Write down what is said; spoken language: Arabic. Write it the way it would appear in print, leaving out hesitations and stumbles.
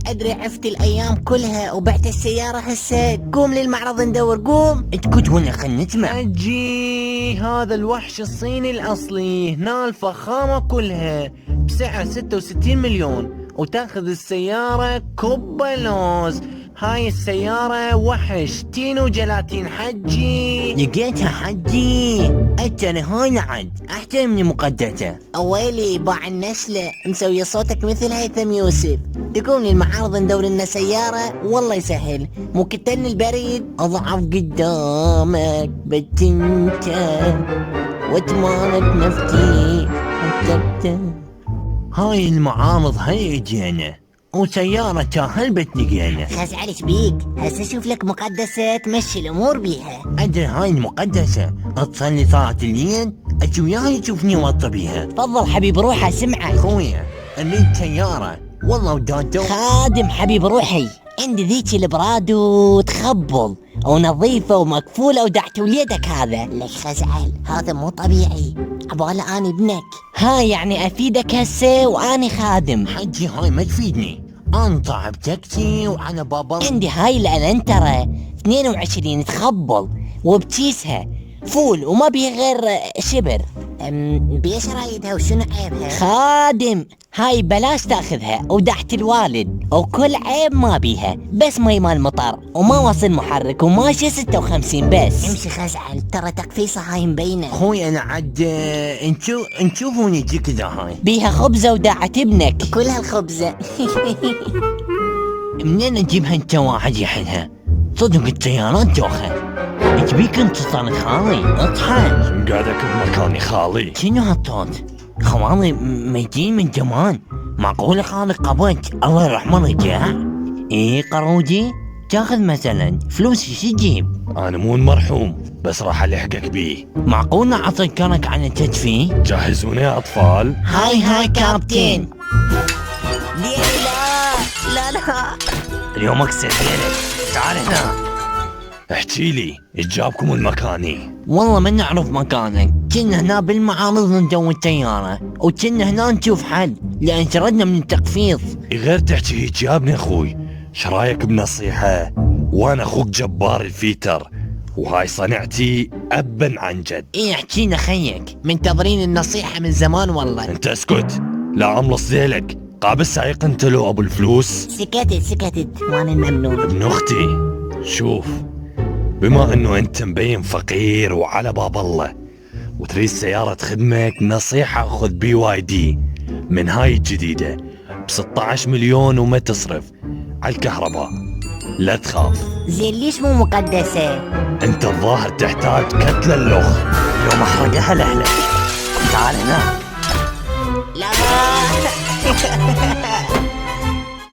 ادري عفت الايام كلها وبعت السيارة هسه. قوم للمعرض ندور. قوم. اسكت ولا خلنا نسمع. حجي هذا الوحش الصيني الاصلي، هنا الفخامة كلها بسعر 66 مليون، وتاخذ السيارة كوبا لوز. هاي السيارة وحش تينو جلاتين حجي. لقيتها حجي. اترى هاي لعد احسن من المقدسة. اويلي باع النسلة مسوي صوتك مثل هيثم يوسف. تقوم للمعارض ندور لنا سيارة والله يسهل. مو كتن البريد اضعف قدامك بس انت واتمانك نفسي حسبت. هاي المعارض هاي اجينا وسيارة هلبت لقينا. خزعل ايش بيك؟ هسه اشوف لك مقدسة تمشي الامور بيها. ادري هاي المقدسة تصلي صلاة الليل اجي وياي تشوفني وطى بيها. تفضل حبيب روحي اسمعك. خويا اريد سيارة والله ودادو. خادم حبيب روحي، عندي ذيك البرادو تخبل ونظيفة ومكفولة ودعت وليدك. هذا ليش خزعل؟ هذا مو طبيعي. عبالة اني ابنك. هاي يعني افيدك هسه واني خادم. حجي هاي ما تفيدني، انا صاحب تاكسي وعلى بابا. عندي هاي الالنترة 22 تخبل وبكيسها فول وما بيه غير شبر. بيش رايدها وشنو عيبها؟ خادم هاي بلاش تاخذها ودحت الوالد وكل عيب ما بيها، بس مي مال مطر وما وصل محرك وماشي 56 بس. امشي خزعل ترى تقفيصة هاي مبينة. خويا انا عد نشوفوني كذا. هاي بيها خبزة وداعت ابنك. كلها الخبزة. منين اجيبها انت واحد يحلها؟ صدق السيارات دوخة. ايش بيك انت صار خالي؟ اضحك. قاعدك بمكاني خالي. شنو هالصوت؟ خوالي ميتين من زمان. معقول خالي قبض الله يرحمه رجع؟ ايه قرودي تاخذ مثلا فلوسي شو تجيب؟ انا مو المرحوم بس راح الحقك بيه. معقول اعطيك كرك على كتفي؟ جهزوني يا اطفال. هاي كابتن. لا اليوم اكسر حيلك. تعال هنا. احكي لي اجابكم المكاني. والله ما نعرف مكانك، كنا هنا بالمعارض ندور سيارة وكنا هنا نشوف حل لأن شردنا من التقفيض. غير تحكي هيك يا ابن اخوي، شرايك بنصيحة؟ وانا اخوك جبار الفيتر وهاي صنعتي ابا عن جد. ايه احكينا خيك، منتظرين النصيحة من زمان والله. انت اسكت، لا املص ذيلك. قابل سايق انت لو ابو الفلوس؟ سكتت وانا الممنون. ابن اختي شوف، بما انه انت مبين فقير وعلى باب الله وتريد سيارة خدمك، نصيحة خذ BYD من هاي الجديدة ب16 مليون وما تصرف على الكهرباء. لا تخاف. زين ليش مو مقدسة؟ انت الظاهر تحتاج كتلة اللخ. يوم احرقها لهلك. تعال هنا. لا